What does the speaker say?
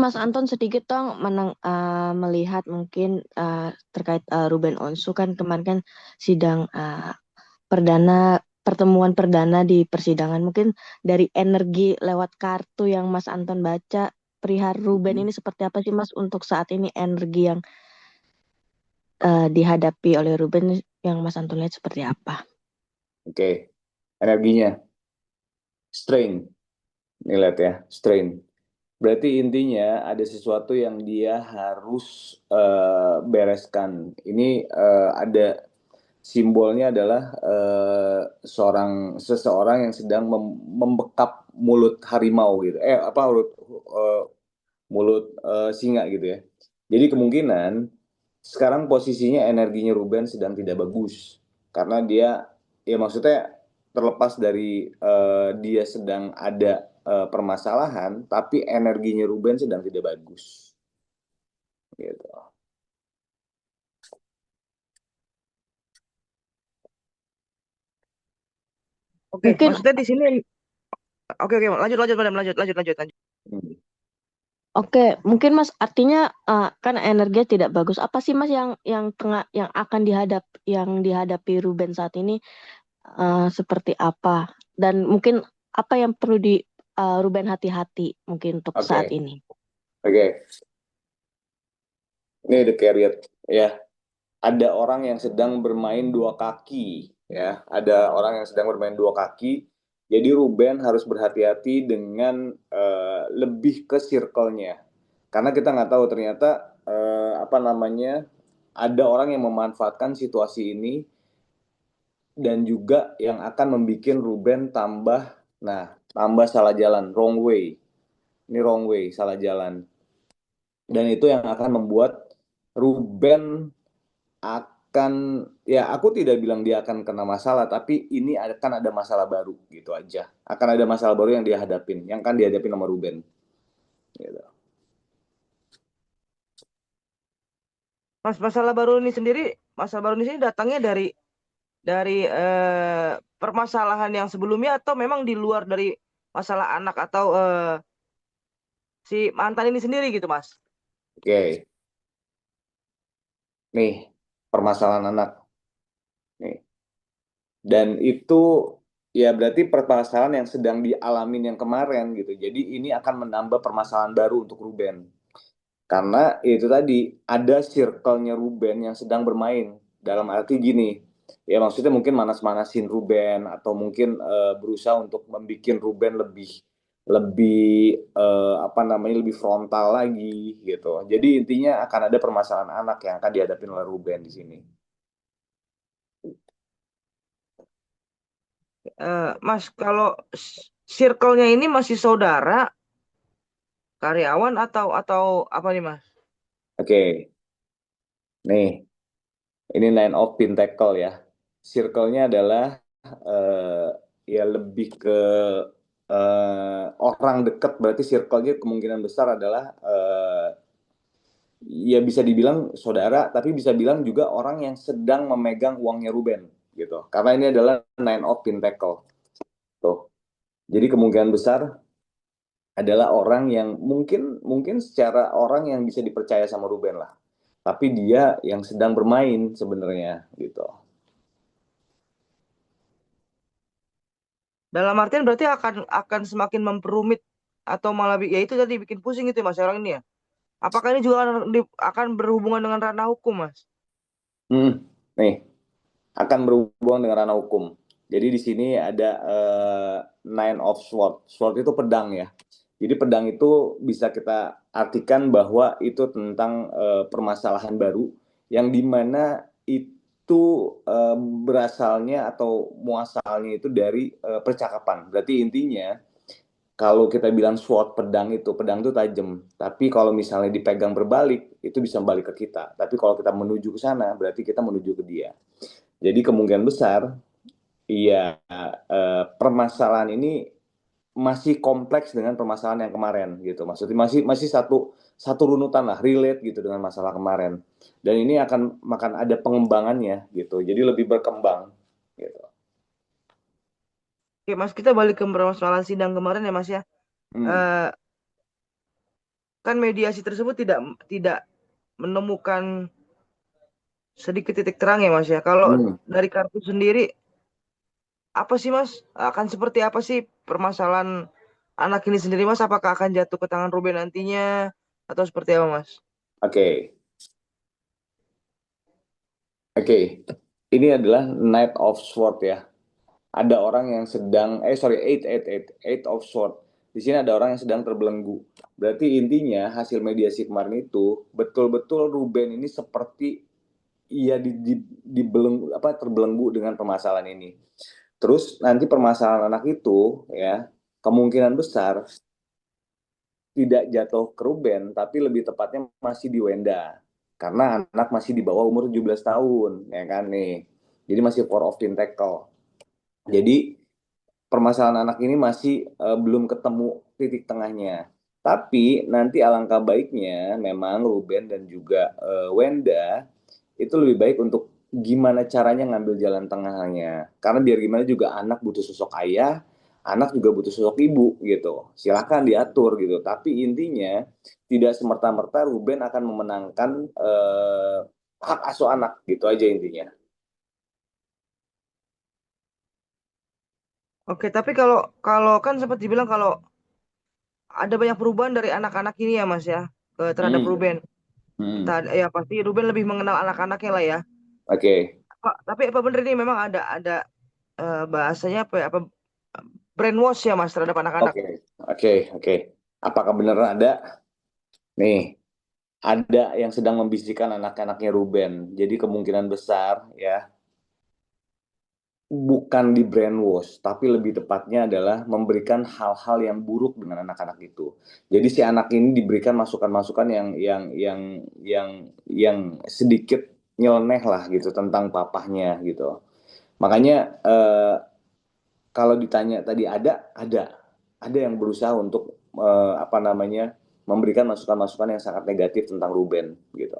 Mas Anton sedikit dong melihat mungkin terkait Ruben Onsu kan kemarin kan sidang perdana pertemuan perdana di persidangan mungkin dari energi lewat kartu yang Mas Anton baca perihal Ruben Mhm. ini seperti apa sih Mas untuk saat ini energi yang dihadapi oleh Ruben yang Mas Anton lihat seperti apa? Oke, energinya strain, nih lihat ya, strain. Berarti intinya ada sesuatu yang dia harus bereskan. Ini ada simbolnya adalah seseorang yang sedang membekap mulut harimau gitu. Apa eh, mulut singa gitu ya. Jadi kemungkinan sekarang posisinya energinya Ruben sedang tidak bagus karena dia ya maksudnya terlepas dari dia sedang ada permasalahan, tapi energinya Ruben sedang tidak bagus gitu. Oke, Mungkin maksudnya di sini, oke oke, lanjut lanjut madam, lanjut lanjut lanjut lanjut. Hmm. Oke, mungkin Mas artinya kan energinya tidak bagus. Apa sih Mas yang akan dihadapi Ruben saat ini seperti apa? Dan mungkin apa yang perlu di Ruben hati-hati mungkin untuk saat Oke, ini? oke. Ini the carrier ya. Ada orang yang sedang bermain dua kaki ya. Ada orang yang sedang bermain dua kaki. Jadi Ruben harus berhati-hati dengan lebih ke circle-nya. Karena kita nggak tahu ternyata apa namanya ada orang yang memanfaatkan situasi ini dan juga yang akan membuat Ruben tambah salah jalan, wrong way. Ini wrong way, salah jalan. Dan itu yang akan membuat Ruben akan, ya aku tidak bilang dia akan kena masalah, tapi ini akan ada masalah baru gitu aja. Akan ada masalah baru yang dia hadapin, yang kan dihadapin sama Ruben. Gitu. Mas, masalah baru ini sendiri datangnya dari permasalahan yang sebelumnya atau memang di luar dari masalah anak atau si mantan ini sendiri gitu, Mas? Oke, nih permasalahan anak. Nih. Dan itu ya berarti permasalahan yang sedang dialamin yang kemarin gitu. Jadi ini akan menambah permasalahan baru untuk Ruben. Karena itu tadi ada circle-nya Ruben yang sedang bermain. Dalam arti gini, ya maksudnya mungkin manas-manasin Ruben atau mungkin berusaha untuk membuat Ruben lebih lebih apa namanya lebih frontal lagi gitu. Jadi intinya akan ada permasalahan anak yang akan dihadapi oleh Ruben di sini. Mas, kalau circle-nya ini masih saudara, karyawan atau apa nih, Mas? Oke, nih ini nine of pentacle ya. Circle-nya adalah eh, ya lebih ke orang dekat, berarti circle-nya kemungkinan besar adalah ya bisa dibilang saudara, tapi bisa bilang juga orang yang sedang memegang uangnya Ruben gitu. Karena ini adalah nine of pentacle. Tuh. Jadi kemungkinan besar adalah orang yang mungkin mungkin secara orang yang bisa dipercaya sama Ruben lah. Tapi dia yang sedang bermain sebenarnya gitu. Dalam artian berarti akan semakin memperumit atau malah ya itu tadi bikin pusing itu ya, Mas orang ini ya. Apakah ini juga akan berhubungan dengan ranah hukum, Mas? Nih, akan berhubungan dengan ranah hukum. Jadi di sini ada nine of sword. Sword itu pedang ya. Jadi pedang itu bisa kita artikan bahwa itu tentang permasalahan baru yang dimana itu berasalnya atau muasalnya itu dari percakapan. Berarti intinya kalau kita bilang sword pedang itu tajam. Tapi kalau misalnya dipegang berbalik itu bisa balik ke kita. Tapi kalau kita menuju ke sana berarti kita menuju ke dia. Jadi kemungkinan besar iya permasalahan ini masih kompleks dengan permasalahan yang kemarin gitu. Maksudnya masih satu satu runutan lah, relate gitu dengan masalah kemarin. Dan ini akan ada pengembangannya gitu. Jadi lebih berkembang gitu. Oke, Mas, kita balik ke permasalahan sidang kemarin ya, Mas ya. Hmm. Eh, kan mediasi tersebut tidak tidak menemukan sedikit titik terang ya Mas ya. Kalau Hmm, dari kartu sendiri, apa sih Mas? Akan seperti apa sih permasalahan anak ini sendiri Mas? Apakah akan jatuh ke tangan Ruben nantinya atau seperti apa Mas? oke. Oke, ini adalah Knight of Sword ya. Ada orang yang sedang, sorry, eight of Sword. Di sini ada orang yang sedang terbelenggu. Berarti intinya hasil mediasi kemarin itu betul-betul Ruben ini seperti ia terbelenggu dengan permasalahan ini. Terus nanti permasalahan anak itu ya kemungkinan besar tidak jatuh ke Ruben, tapi lebih tepatnya masih di Wenda. Karena anak masih di bawah umur 17 tahun, ya kan nih. Jadi masih for of tackle. Jadi permasalahan anak ini masih belum ketemu titik tengahnya. Tapi nanti alangkah baiknya memang Ruben dan juga Wenda itu lebih baik untuk gimana caranya ngambil jalan tengahnya. Karena biar gimana juga anak butuh sosok ayah, anak juga butuh sosok ibu gitu. Silahkan diatur gitu. Tapi intinya tidak semerta-merta Ruben akan memenangkan hak asuh anak gitu aja intinya. Oke, tapi kalau kalau kan sempat dibilang kalau ada banyak perubahan dari anak-anak ini ya Mas ya terhadap Hmm. Ruben. Hmm. Entah ya pasti Ruben lebih mengenal anak-anaknya lah ya. Oke. Tapi apa benar ini memang ada bahasanya apa ya, apa brainwash ya Mas terhadap anak-anak? Oke, oke, oke. Apakah benar ada? Nih, ada yang sedang membisikkan anak-anaknya Ruben. Jadi kemungkinan besar ya, bukan di brainwash, tapi lebih tepatnya adalah memberikan hal-hal yang buruk dengan anak-anak itu. Jadi si anak ini diberikan masukan-masukan yang sedikit nyeleneh lah gitu tentang papahnya gitu. Makanya kalau ditanya tadi ada yang berusaha untuk apa namanya memberikan masukan-masukan yang sangat negatif tentang Ruben gitu.